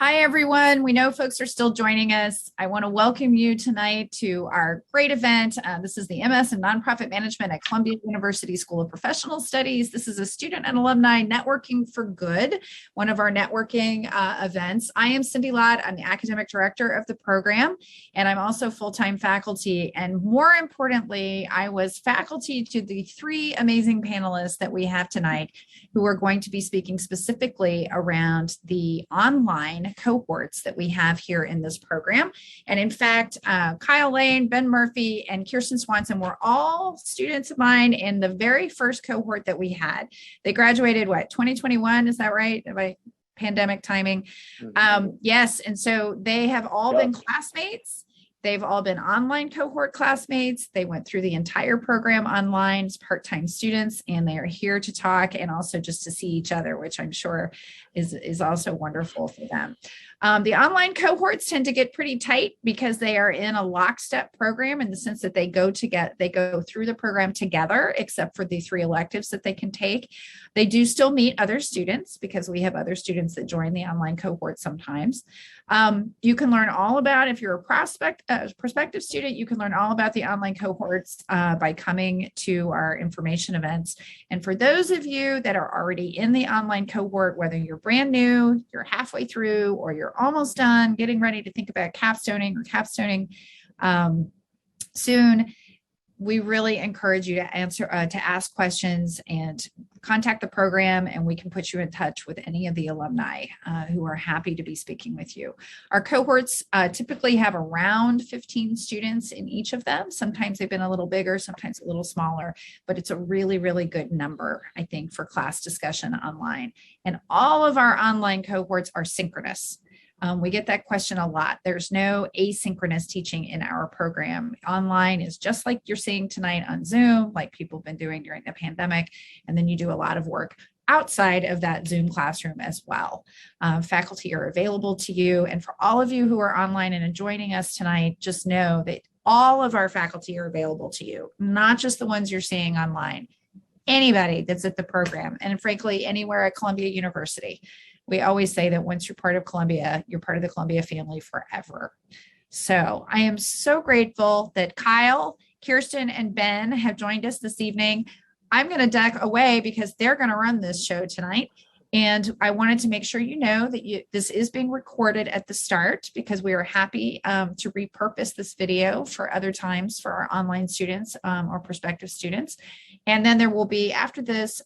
Hi, everyone. We know folks are still joining us. I want to welcome you tonight to our great event. This is the MS in Nonprofit Management at Columbia University School of Professional Studies. This is a student and alumni networking for good, one of our networking events. I am Cindy Lott. I'm the academic director of the program, and I'm also full-time faculty. And more importantly, I was faculty to the three amazing panelists that we have tonight who are going to be speaking specifically around the online cohorts that we have here in this program. And in fact, Kyle Lane, Ben Murphy, and Kirsten Swanson were all students of mine in the very first cohort that we had. They graduated, 2021, is that right? By pandemic timing? Yes, and so they have all been classmates. They've all been online cohort classmates. They went through the entire program online as part-time students, and they are here to talk and also just to see each other, which I'm sure is also wonderful for them. The online cohorts tend to get pretty tight because they are in a lockstep program in the sense that they go through the program together, except for the 3 electives that they can take. They do still meet other students because we have other students that join the online cohort sometimes. You can learn all about, if you're a prospective student, you can learn all about the online cohorts by coming to our information events. And for those of you that are already in the online cohort, whether you're brand new, you're halfway through, or you're almost done, getting ready to think about capstoning soon, we really encourage you to ask questions and contact the program, and we can put you in touch with any of the alumni who are happy to be speaking with you. Our cohorts typically have around 15 students in each of them. Sometimes they've been a little bigger, sometimes a little smaller, but it's a really, really good number, I think, for class discussion online. And all of our online cohorts are synchronous. We get that question a lot. There's no asynchronous teaching in our program. Online is just like you're seeing tonight on Zoom, like people have been doing during the pandemic. And then you do a lot of work outside of that Zoom classroom as well. Faculty are available to you. And for all of you who are online and joining us tonight, just know that all of our faculty are available to you, not just the ones you're seeing online. Anybody that's at the program, and frankly, anywhere at Columbia University. We always say that once you're part of Columbia, you're part of the Columbia family forever. So I am so grateful that Kyle, Kirsten, and Ben have joined us this evening. I'm going to duck away because they're going to run this show tonight. And I wanted to make sure you know that this is being recorded at the start because we are happy to repurpose this video for other times for our online students or prospective students. And then there will be, after this,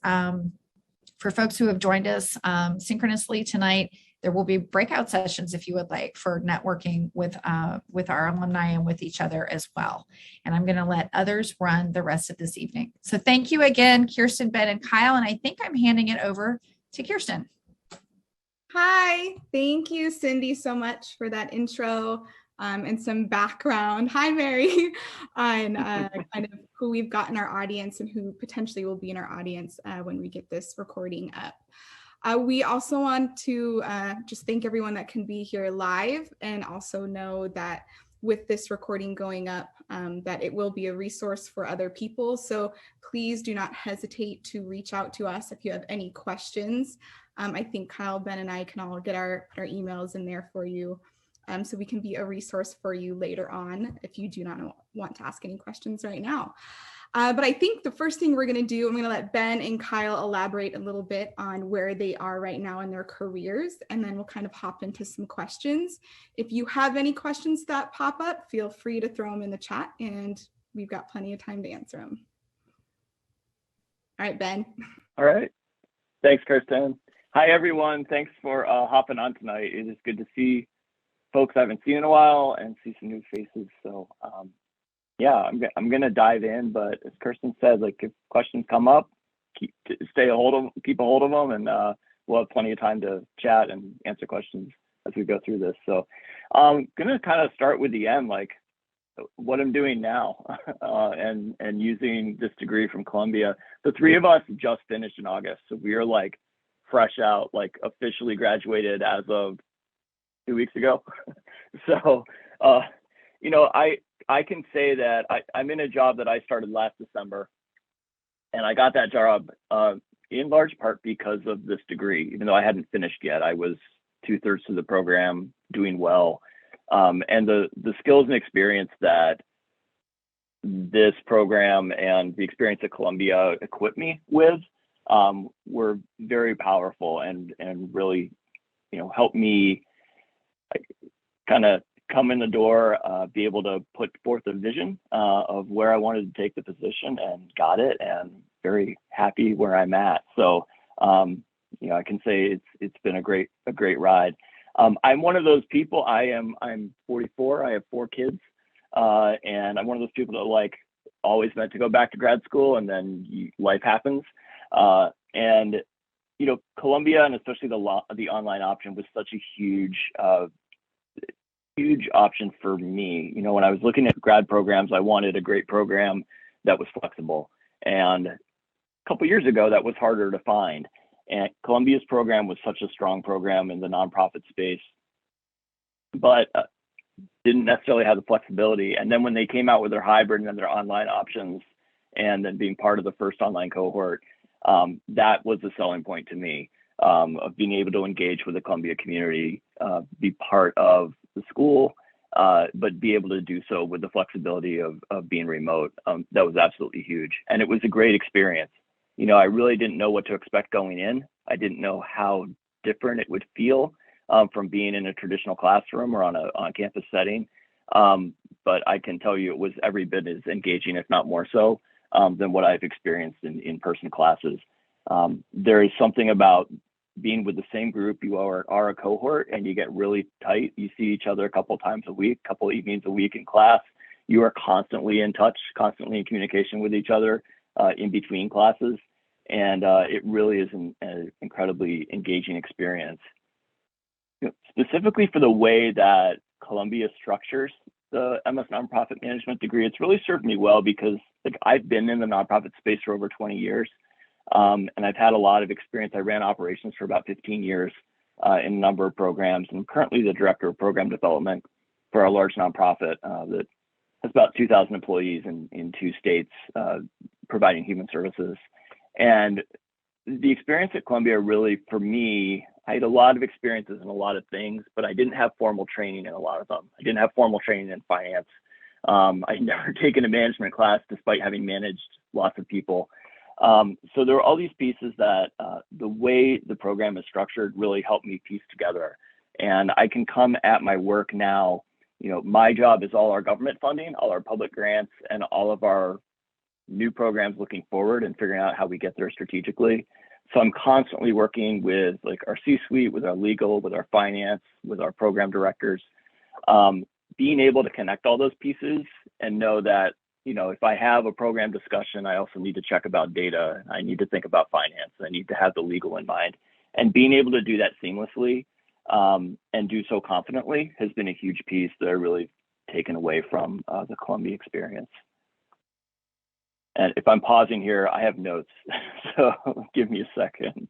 for folks who have joined us synchronously tonight, there will be breakout sessions if you would like for networking with our alumni and with each other as well. And I'm going to let others run the rest of this evening. So thank you again, Kirsten, Ben, and Kyle. And I think I'm handing it over to Kirsten. Hi, thank you, Cindy, so much for that intro and some background. Hi, Mary, on kind of who we've got in our audience and who potentially will be in our audience when we get this recording up. We also want to just thank everyone that can be here live, and also know that with this recording going up, that it will be a resource for other people. So please do not hesitate to reach out to us if you have any questions. I think Kyle, Ben, and I can all get our emails in there for you, so we can be a resource for you later on if you do not want to ask any questions right now. But I think the first thing we're going to do, I'm going to let Ben and Kyle elaborate a little bit on where they are right now in their careers, and then we'll kind of hop into some questions. If you have any questions that pop up, feel free to throw them in the chat, and we've got plenty of time to answer them. All right, Ben. All right. Thanks, Kirsten. Hi, everyone. Thanks for hopping on tonight. It is good to see folks I haven't seen in a while and see some new faces. So yeah, I'm gonna dive in, but as Kirsten said, like if questions come up, keep a hold of them, and we'll have plenty of time to chat and answer questions as we go through this. So I'm gonna kind of start with the end, like what I'm doing now, and using this degree from Columbia. The three of us just finished in August, so we are like fresh out, like officially graduated as of 2 weeks ago. So you know, I can say that I'm in a job that I started last December, and I got that job in large part because of this degree. Even though I hadn't finished yet, I was 2/3 of the program, doing well. And the skills and experience that this program and the experience at Columbia equipped me with were very powerful and really, helped me kind of come in the door, be able to put forth a vision of where I wanted to take the position, and got it, and very happy where I'm at. So, I can say it's been a great ride. I'm one of those people. I'm 44. I have 4 kids, and I'm one of those people that always meant to go back to grad school, and then life happens. And Columbia, and especially the online option, was such a huge option for me. When I was looking at grad programs, I wanted a great program that was flexible. And a couple years ago, that was harder to find. And Columbia's program was such a strong program in the nonprofit space, but didn't necessarily have the flexibility. And then when they came out with their hybrid and then their online options, and then being part of the first online cohort, that was the selling point to me, of being able to engage with the Columbia community, be part of the school, but be able to do so with the flexibility of being remote. That was absolutely huge. And it was a great experience. I really didn't know what to expect going in. I didn't know how different it would feel from being in a traditional classroom or on a campus setting. But I can tell you it was every bit as engaging, if not more so, than what I've experienced in in-person classes. There is something about being with the same group. You are a cohort, and you get really tight. You see each other a couple times a week, couple evenings a week in class. You are constantly in touch, constantly in communication with each other in between classes. And it really is an incredibly engaging experience. Specifically for the way that Columbia structures the MS Nonprofit Management degree, it's really served me well, because I've been in the nonprofit space for over 20 years. And I've had a lot of experience. I ran operations for about 15 years in a number of programs. And I'm currently the director of program development for a large nonprofit that has about 2,000 employees in 2 states, providing human services. And the experience at Columbia really, for me, I had a lot of experiences in a lot of things, but I didn't have formal training in a lot of them. I didn't have formal training in finance. I'd never taken a management class despite having managed lots of people. So there are all these pieces that the way the program is structured really helped me piece together. And I can come at my work now, my job is all our government funding, all our public grants, and all of our new programs looking forward and figuring out how we get there strategically. So I'm constantly working with our C-suite, with our legal, with our finance, with our program directors, being able to connect all those pieces and know that, if I have a program discussion, I also need to check about data. I need to think about finance. I need to have the legal in mind, and being able to do that seamlessly and do so confidently has been a huge piece that I really taken away from the Columbia experience. And if I'm pausing here, I have notes, so give me a second.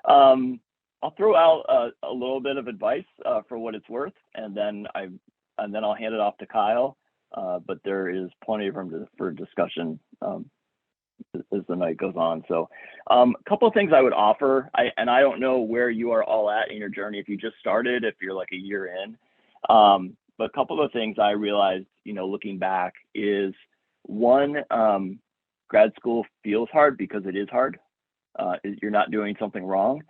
I'll throw out a little bit of advice for what it's worth, and then I'll hand it off to Kyle. But there is plenty of room for discussion as the night goes on. So a couple of things I would offer, and I don't know where you are all at in your journey, if you just started, if you're a year in, but a couple of things I realized, looking back is, one, grad school feels hard because it is hard. You're not doing something wrong.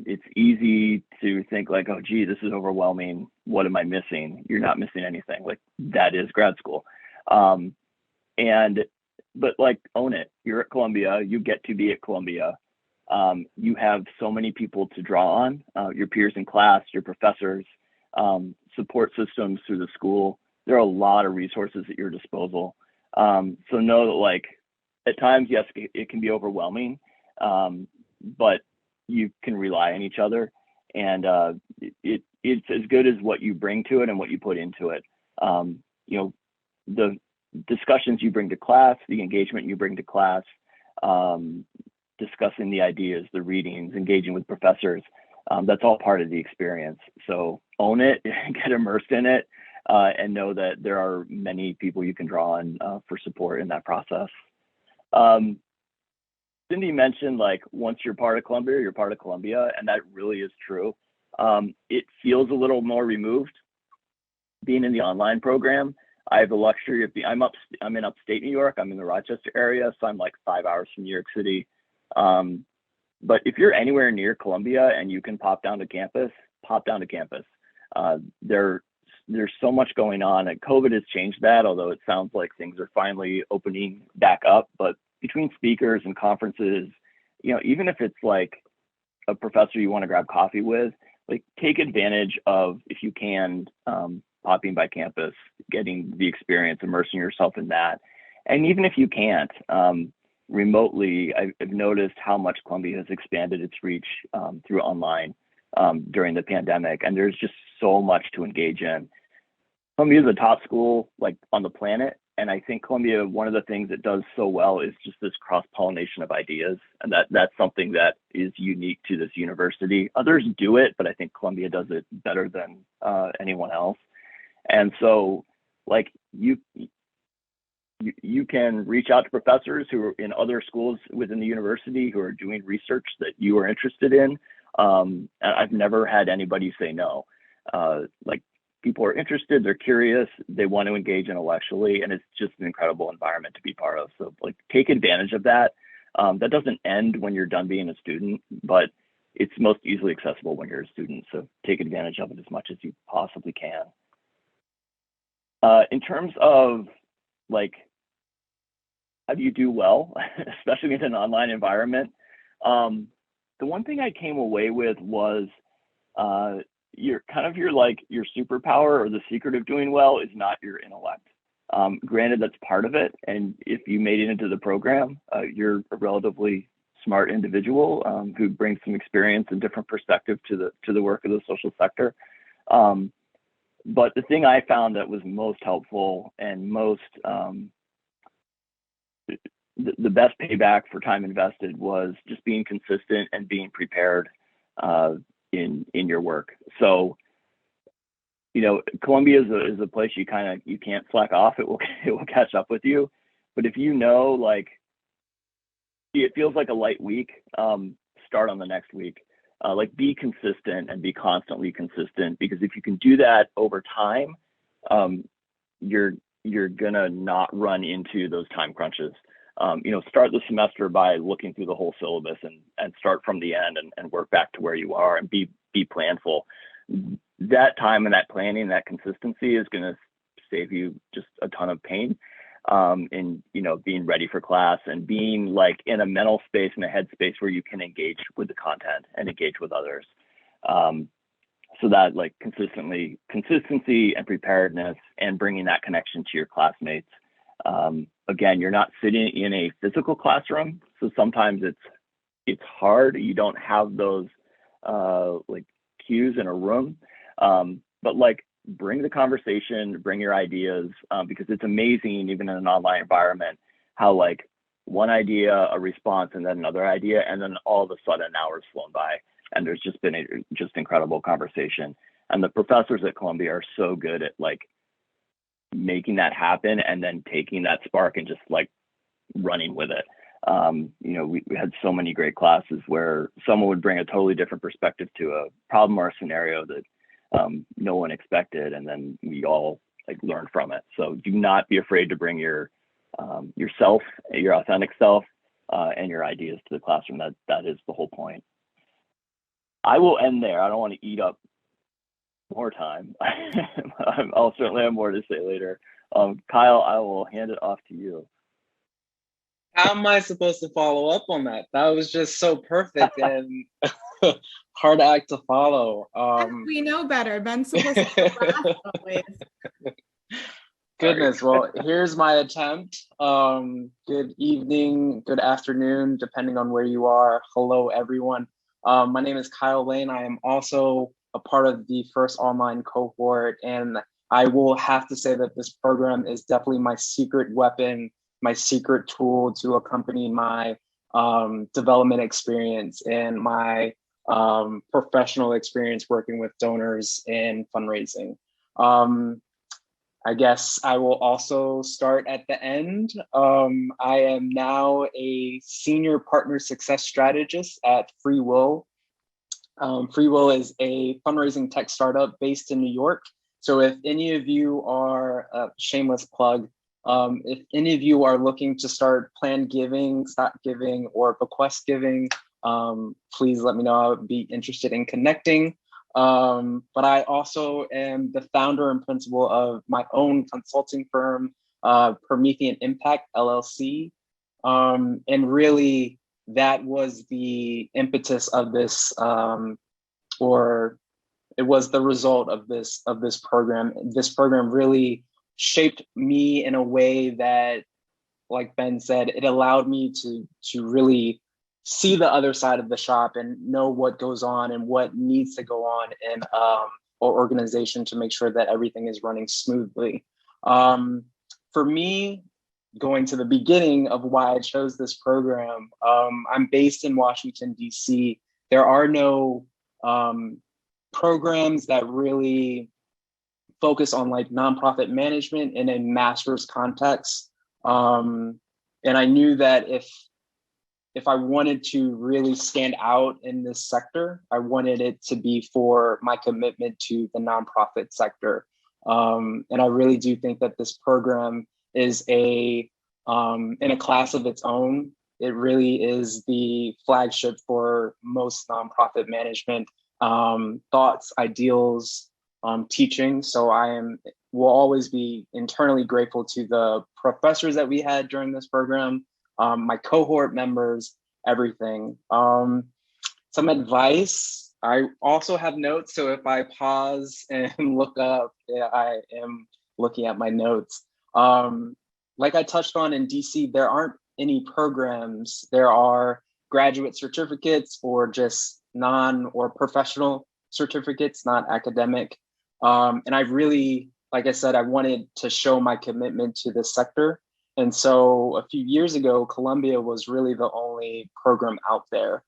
It's easy to think oh, gee, this is overwhelming. What am I missing? You're not missing anything. That is grad school. But own it. You're at Columbia. You get to be at Columbia. You have so many people to draw on, your peers in class, your professors, support systems through the school. There are a lot of resources at your disposal. So know that at times, yes, it can be overwhelming, but you can rely on each other, and it's as good as what you bring to it and what you put into it. The discussions you bring to class, the engagement you bring to class, discussing the ideas, the readings, engaging with professors, that's all part of the experience. So own it, get immersed in it, and know that there are many people you can draw on for support in that process. Cindy mentioned once you're part of Columbia, you're part of Columbia, and that really is true. It feels a little more removed being in the online program. I have the luxury of I'm in upstate New York. I'm in the Rochester area, so I'm like 5 hours from New York City. But if you're anywhere near Columbia and you can pop down to campus, pop down to campus. There's so much going on, and COVID has changed that, although it sounds like things are finally opening back up. But between speakers and conferences, you know, even if it's like a professor you want to grab coffee with, like take advantage of, if you can, popping by campus, getting the experience, immersing yourself in that. And even if you can't, remotely, I've noticed how much Columbia has expanded its reach through online during the pandemic, and there's just so much to engage in. Columbia is a top school like on the planet, and I think Columbia, one of the things it does so well is just this cross-pollination of ideas, and that's something that is unique to this university. Others do it, but I think Columbia does it better than anyone else. And so, like you can reach out to professors who are in other schools within the university who are doing research that you are interested in. And I've never had anybody say no. Like, people are interested, they're curious, they want to engage intellectually, and it's just an incredible environment to be part of. So like, take advantage of that. That doesn't end when you're done being a student, but it's most easily accessible when you're a student. So take advantage of it as much as you possibly can. In terms of like, how do you do well, especially in an online environment? The one thing I came away with was your superpower, or the secret of doing well, is not your intellect. Granted, that's part of it, and if you made it into the program, you're a relatively smart individual who brings some experience and different perspective to the work of the social sector. But the thing I found that was most helpful and most the best payback for time invested was just being consistent and being prepared in your work. So, you know, Columbia is a place you can't slack off. It will catch up with you. But if you know, like, it feels like a light week, start on the next week. Like, be consistent and be constantly consistent, because if you can do that over time, you're gonna not run into those time crunches. You know, start the semester by looking through the whole syllabus and start from the end and work back to where you are, and be planful. That time and that planning, that consistency is gonna save you just a ton of pain. And, you know, being ready for class and being like in a mental space and a headspace where you can engage with the content and engage with others. So that, like, consistency and preparedness, and bringing that connection to your classmates. Again, you're not sitting in a physical classroom, so sometimes it's hard. You don't have those like cues in a room, but like, bring the conversation, bring your ideas, because it's amazing, even in an online environment, how like one idea, a response, and then another idea, and then all of a sudden an hour's flown by, and there's just been just incredible conversation. And the professors at Columbia are so good at like making that happen, and then taking that spark and just like running with it. You know, we had so many great classes where someone would bring a totally different perspective to a problem or a scenario that no one expected, and then we all like learn from it. So do not be afraid to bring yourself, your authentic self, and your ideas to the classroom. That is the whole point. I will end there. I don't want to eat up more time. I'll certainly have more to say later. Kyle, I will hand it off to you. How am I supposed to follow up on that? That was just so perfect and hard act to follow. We know better. Ben's supposed to laugh always. Goodness, well, here's my attempt. Good evening, good afternoon, depending on where you are. Hello, everyone. My name is Kyle Lane. I am also a part of the first online cohort, and I will have to say that this program is definitely my secret weapon, my secret tool to accompany my development experience and my professional experience working with donors in fundraising. I guess I will also start at the end. I am now a senior partner success strategist at Free Will. Freewill is a fundraising tech startup based in New York. So if any of you are, shameless plug, if any of you are looking to start planned giving, stock giving, or bequest giving, please let me know. I would be interested in connecting. But I also am the founder and principal of my own consulting firm, Promethean Impact LLC. And really, that was the impetus of this, or it was the result of this program. This program really shaped me in a way that, like Ben said, it allowed me to really see the other side of the shop and know what goes on and what needs to go on in our organization to make sure that everything is running smoothly. For me, going to the beginning of why I chose this program, I'm based in Washington, DC. There are no programs that really focus on like nonprofit management in a master's context. And I knew that if I wanted to really stand out in this sector, I wanted it to be for my commitment to the nonprofit sector. And I really do think that this program is in a class of its own. It really is the flagship for most nonprofit management thoughts, ideals, teaching. So will always be internally grateful to the professors that we had during this program, my cohort members, everything. Some advice. I also have notes, so if I pause and look up, I am looking at my notes. Like I touched on in DC, there aren't any programs. There are graduate certificates or just or professional certificates, not academic. And I really, like I said, I wanted to show my commitment to this sector. And so a few years ago, Columbia was really the only program out there.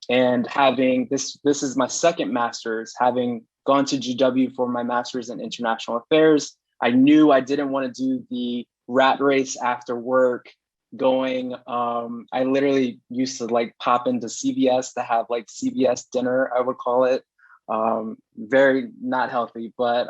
And having this is my second master's, having gone to GW for my master's in international affairs, I knew I didn't want to do the rat race after work going. I literally used to like pop into CVS to have like CVS dinner, I would call it. Very not healthy, but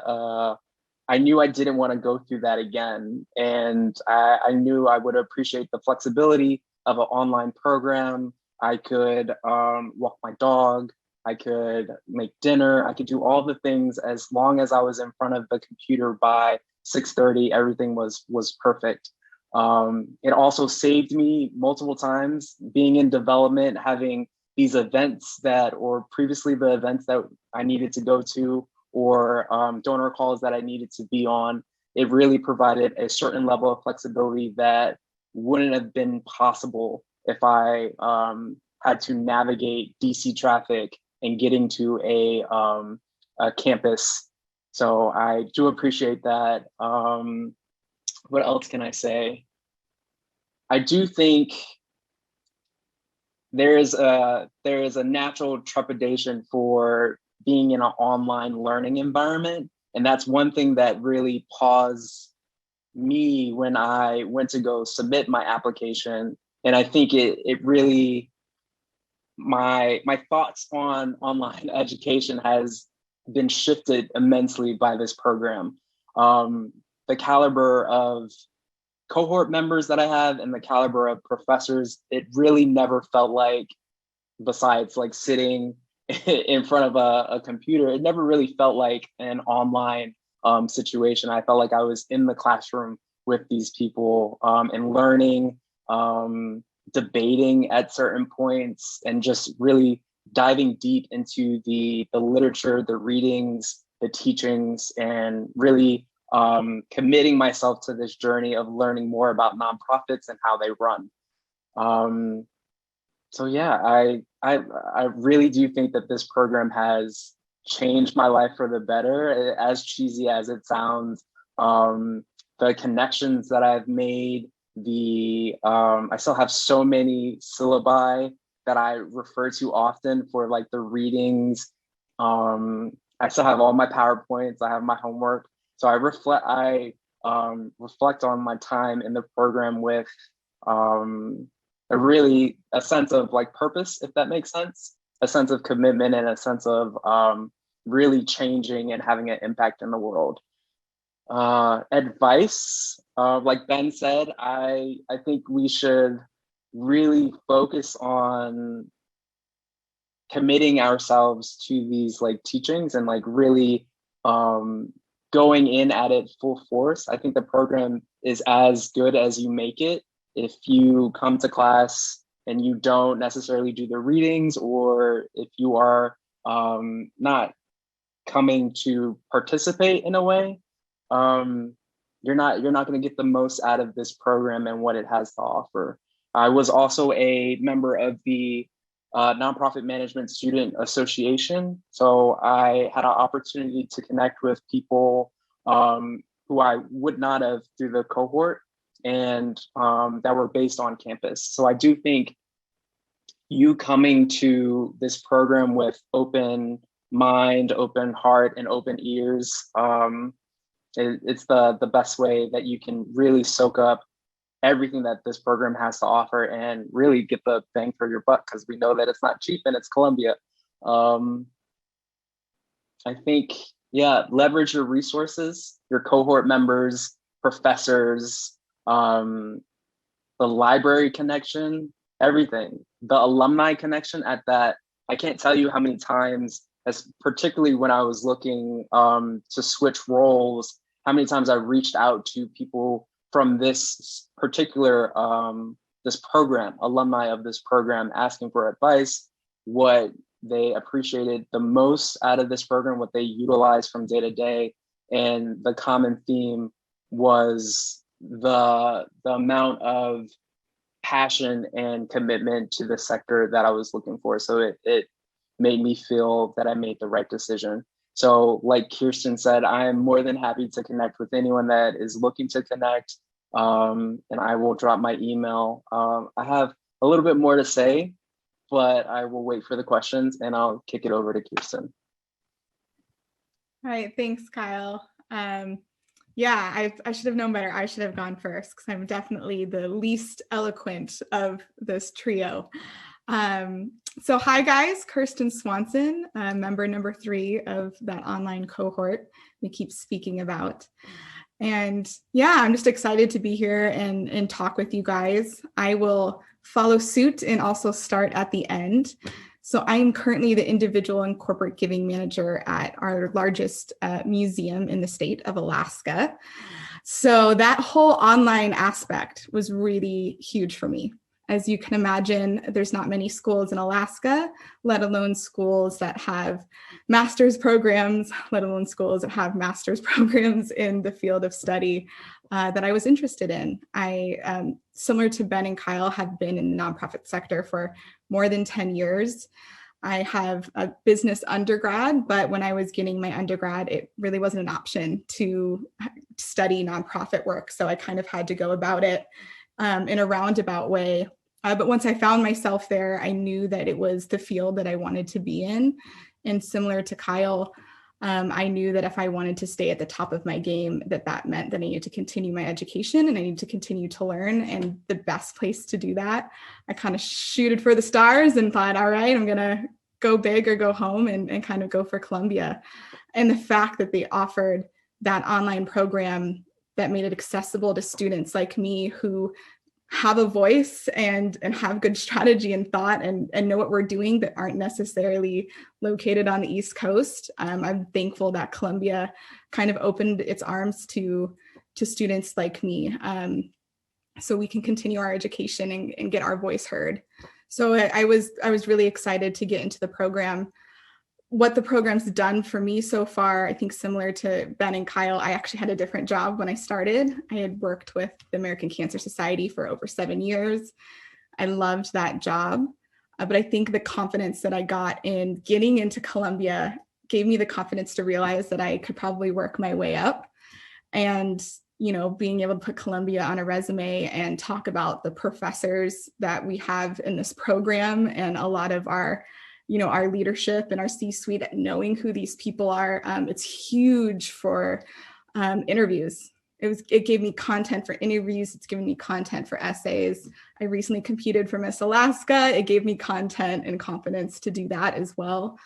I knew I didn't want to go through that again. And I knew I would appreciate the flexibility of an online program. I could walk my dog, I could make dinner, I could do all the things as long as I was in front of the computer by 6:30, everything was perfect. It also saved me multiple times being in development, having these events or previously the events that I needed to go to, or donor calls that I needed to be on. It really provided a certain level of flexibility that wouldn't have been possible if I had to navigate DC traffic and getting to a campus. So I do appreciate that. What else can I say? I do think there is a natural trepidation for being in an online learning environment. And that's one thing that really paused me when I went to go submit my application. And I think it really, my thoughts on online education has been shifted immensely by this program. The caliber of cohort members that I have and the caliber of professors, it really never felt like, besides like sitting in front of a computer, it never really felt like an online situation. I felt like I was in the classroom with these people and learning, debating at certain points, and just really diving deep into the literature, the readings, the teachings, and really committing myself to this journey of learning more about nonprofits and how they run. So yeah, I really do think that this program has changed my life for the better. As cheesy as it sounds, the connections that I've made, I still have so many syllabi that I refer to often for like the readings. I still have all my PowerPoints, I have my homework. So I reflect on my time in the program with a sense of like purpose, if that makes sense. a sense of commitment and a sense of really changing and having an impact in the world. Advice, like Ben said, I think we should really focus on committing ourselves to these like teachings and like really going in at it full force. I think the program is as good as you make it. If you come to class and you don't necessarily do the readings, or if you are not coming to participate in a way, you're not going to get the most out of this program and what it has to offer. I was also a member of the Nonprofit Management Student Association. So I had an opportunity to connect with people who I would not have through the cohort, and that were based on campus. So I do think you coming to this program with open mind, open heart, and open ears, it's the best way that you can really soak up everything that this program has to offer and really get the bang for your buck, because we know that it's not cheap and it's Columbia. I think, yeah, leverage your resources, your cohort members, professors, the library connection, everything. The alumni connection at that, I can't tell you how many times, as particularly when I was looking to switch roles, how many times I reached out to people from this particular, this program, alumni of this program, asking for advice, what they appreciated the most out of this program, what they utilize from day to day. And the common theme was the amount of passion and commitment to the sector that I was looking for. So it made me feel that I made the right decision. So like Kirsten said, I am more than happy to connect with anyone that is looking to connect. And I will drop my email. I have a little bit more to say, but I will wait for the questions and I'll kick it over to Kirsten. All right, thanks, Kyle. Yeah, I should have known better. I should have gone first because I'm definitely the least eloquent of this trio. So hi guys, Kirsten Swanson, member number 3 of that online cohort we keep speaking about. And yeah, I'm just excited to be here and talk with you guys. I will follow suit and also start at the end. So I am currently the individual and corporate giving manager at our largest museum in the state of Alaska. So that whole online aspect was really huge for me. As you can imagine, there's not many schools in Alaska, let alone schools that have master's programs, let alone schools that have master's programs in the field of study that I was interested in. I, similar to Ben and Kyle, have been in the nonprofit sector for more than 10 years. I have a business undergrad, but when I was getting my undergrad, it really wasn't an option to study nonprofit work. So I kind of had to go about it in a roundabout way. But once I found myself there, I knew that it was the field that I wanted to be in. And similar to Kyle, I knew that if I wanted to stay at the top of my game, that meant that I needed to continue my education and I needed to continue to learn. And the best place to do that, I kind of shooted for the stars and thought, all right, I'm going to go big or go home and kind of go for Columbia. And the fact that they offered that online program that made it accessible to students like me who have a voice and have good strategy and thought and know what we're doing, but aren't necessarily located on the East Coast. I'm thankful that Columbia kind of opened its arms to students like me, so we can continue our education and get our voice heard. So I was really excited to get into the program. What the program's done for me so far, I think similar to Ben and Kyle, I actually had a different job when I started. I had worked with the American Cancer Society for over 7 years. I loved that job, but I think the confidence that I got in getting into Columbia gave me the confidence to realize that I could probably work my way up. And, you know, being able to put Columbia on a resume and talk about the professors that we have in this program and a lot of our leadership and our C-suite, knowing who these people are, it's huge for interviews. it gave me content for interviews. It's given me content for essays. I recently competed for Miss Alaska. It gave me content and confidence to do that as well.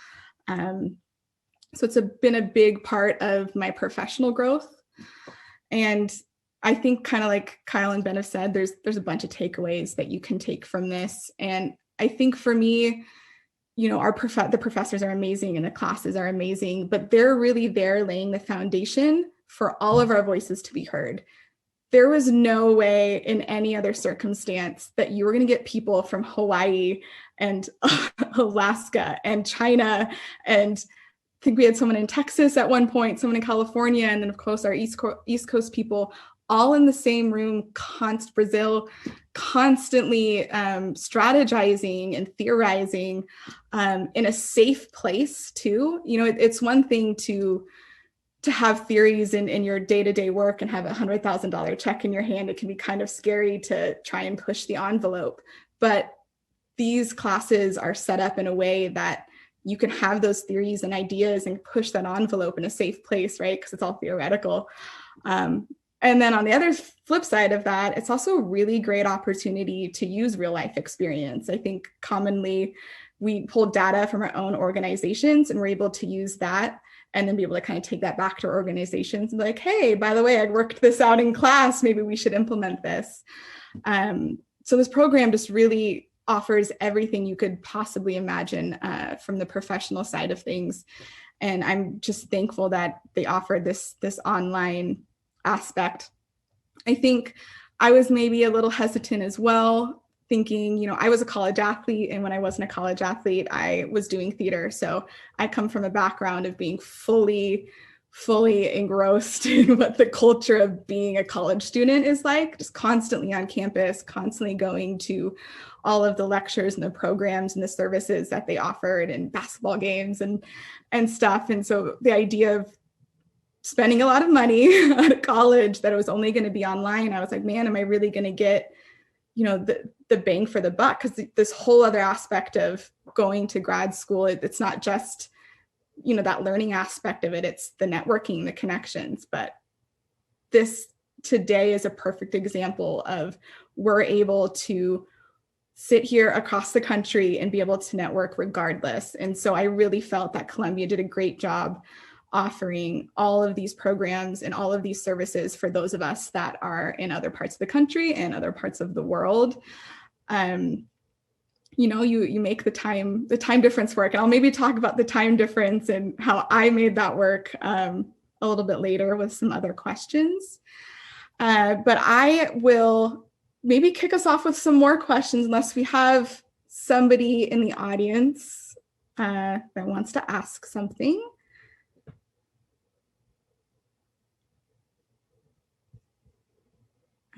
So it's been a big part of my professional growth. And I think, kind of like Kyle and Ben have said, there's a bunch of takeaways that you can take from this. And I think for me, you know, the professors are amazing and the classes are amazing, but they're really there laying the foundation for all of our voices to be heard. There was no way in any other circumstance that you were going to get people from Hawaii and Alaska and China, and I think we had someone in Texas at one point, someone in California, and then of course our East Coast people, all in the same room, Brazil, constantly strategizing and theorizing in a safe place too. You know, it's one thing to have theories in your day-to-day work and have $100,000 check in your hand. It can be kind of scary to try and push the envelope, but these classes are set up in a way that you can have those theories and ideas and push that envelope in a safe place, right? Because it's all theoretical. And then on the other flip side of that, it's also a really great opportunity to use real life experience. I think commonly we pull data from our own organizations and we're able to use that and then be able to kind of take that back to our organizations and be like, hey, by the way, I worked this out in class, maybe we should implement this. So this program just really offers everything you could possibly imagine from the professional side of things. And I'm just thankful that they offer this online aspect. I think I was maybe a little hesitant as well, thinking, you know, I was a college athlete, and when I wasn't a college athlete, I was doing theater. So I come from a background of being fully engrossed in what the culture of being a college student is like, just constantly on campus, constantly going to all of the lectures and the programs and the services that they offered and basketball games and stuff. And so the idea of spending a lot of money at college that it was only going to be online, I was like, man, am I really going to get, you know, the bang for the buck? Because this whole other aspect of going to grad school, it's not just, you know, that learning aspect of it, it's the networking, the connections. But this today is a perfect example of we're able to sit here across the country and be able to network regardless. And so I really felt that Columbia did a great job offering all of these programs and all of these services for those of us that are in other parts of the country and other parts of the world. You know, you make the time difference work. And I'll maybe talk about the time difference and how I made that work a little bit later with some other questions. But I will maybe kick us off with some more questions, unless we have somebody in the audience that wants to ask something.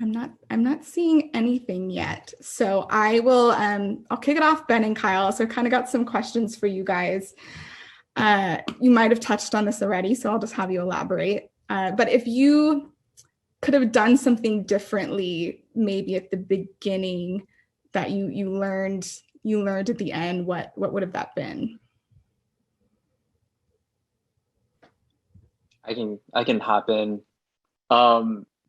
I'm not seeing anything yet. So I will, I'll kick it off, Ben and Kyle. So I've kind of got some questions for you guys. You might have touched on this already, so I'll just have you elaborate. But if you could have done something differently, maybe at the beginning that you learned at the end, what would have that been? I can hop in.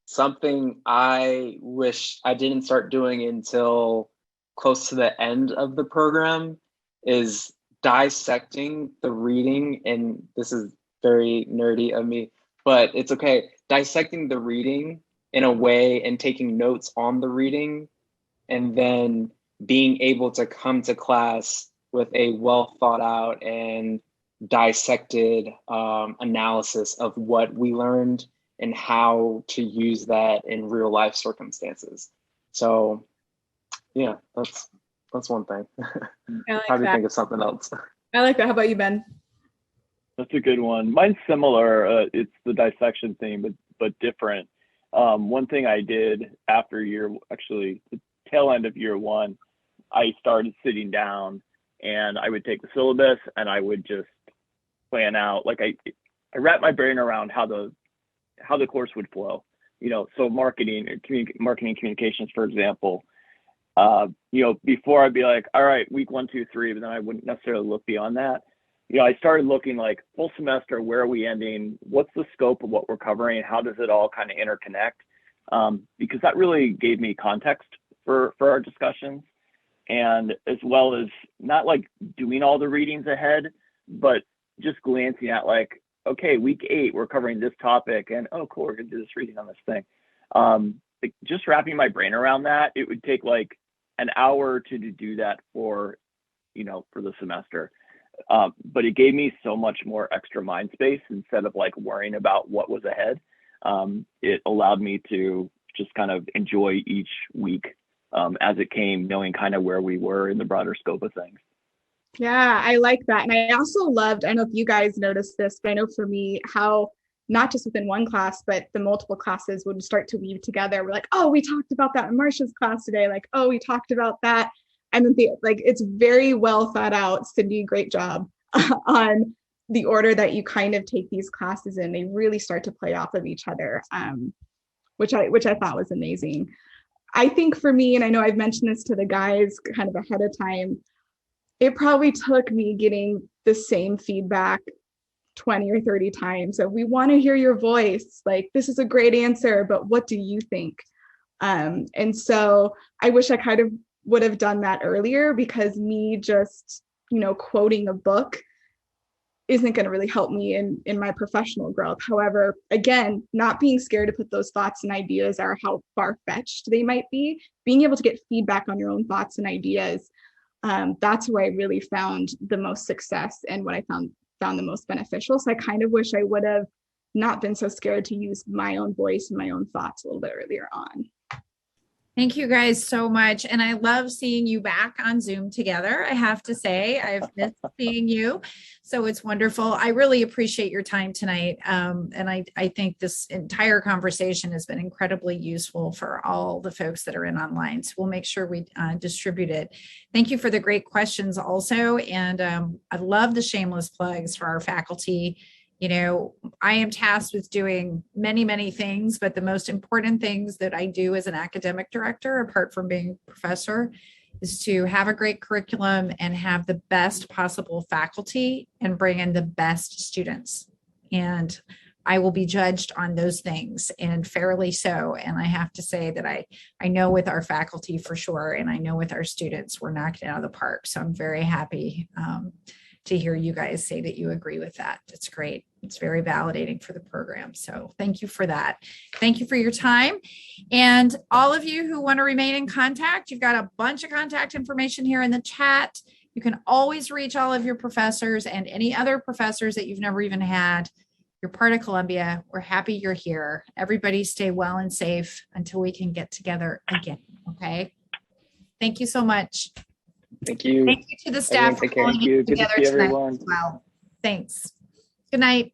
Something I wish I didn't start doing until close to the end of the program is dissecting the reading. And this is very nerdy of me, but it's okay. Dissecting the reading in a way and taking notes on the reading, and then being able to come to class with a well thought out and dissected analysis of what we learned and how to use that in real life circumstances. So yeah, that's one thing. Probably think of something else. I like that. How about you, Ben? That's a good one. Mine's similar. It's the dissection thing, but different. One thing I did after the tail end of year one, I started sitting down and I would take the syllabus and I would just plan out, like I wrapped my brain around how the course would flow. You know, so marketing communications, for example, you know, before I'd be like, all right, week 1, 2, 3, but then I wouldn't necessarily look beyond that. I started looking like full semester, where are we ending? What's the scope of what we're covering? How does it all kind of interconnect? Because that really gave me context for our discussions, and as well as not like doing all the readings ahead, but just glancing at like, okay, week 8, we're covering this topic, and oh, cool, we're gonna do this reading on this thing. Like just wrapping my brain around that, it would take like an hour to do that for the semester. But it gave me so much more extra mind space instead of like worrying about what was ahead. It allowed me to just kind of enjoy each week as it came, knowing kind of where we were in the broader scope of things. Yeah, I like that. And I also loved, I don't know if you guys noticed this, but I know for me, how not just within one class, but the multiple classes would start to weave together. We're like, oh, we talked about that in Marcia's class today. Like, oh, we talked about that. And then it's very well thought out. Cindy, great job on the order that you kind of take these classes in. They really start to play off of each other, which I thought was amazing. I think for me, and I know I've mentioned this to the guys kind of ahead of time, it probably took me getting the same feedback 20 or 30 times. So we want to hear your voice. Like, this is a great answer, but what do you think? And so I wish I kind of would have done that earlier, because me just, quoting a book isn't going to really help me in my professional growth. However, again, not being scared to put those thoughts and ideas, or how far-fetched they might be, being able to get feedback on your own thoughts and ideas, that's where I really found the most success and what I found the most beneficial. So I kind of wish I would have not been so scared to use my own voice and my own thoughts a little bit earlier on. Thank you guys so much. And I love seeing you back on Zoom together. I have to say, I've missed seeing you. So it's wonderful. I really appreciate your time tonight. And I think this entire conversation has been incredibly useful for all the folks that are in online. So we'll make sure we distribute it. Thank you for the great questions also. And I love the shameless plugs for our faculty. I am tasked with doing many, many things, but the most important things that I do as an academic director, apart from being a professor, is to have a great curriculum and have the best possible faculty and bring in the best students. And I will be judged on those things, and fairly so. And I have to say that I know with our faculty for sure, and I know with our students, we're knocking it out of the park. So I'm very happy to hear you guys say that you agree with that. That's great. It's very validating for the program. So thank you for that. Thank you for your time. And all of you who want to remain in contact, you've got a bunch of contact information here in the chat. You can always reach all of your professors and any other professors that you've never even had. You're part of Columbia. We're happy you're here. Everybody stay well and safe until we can get together again. Okay. Thank you so much. Thank you. Thank you to the staff for pulling it together tonight as well. Thanks. Good night.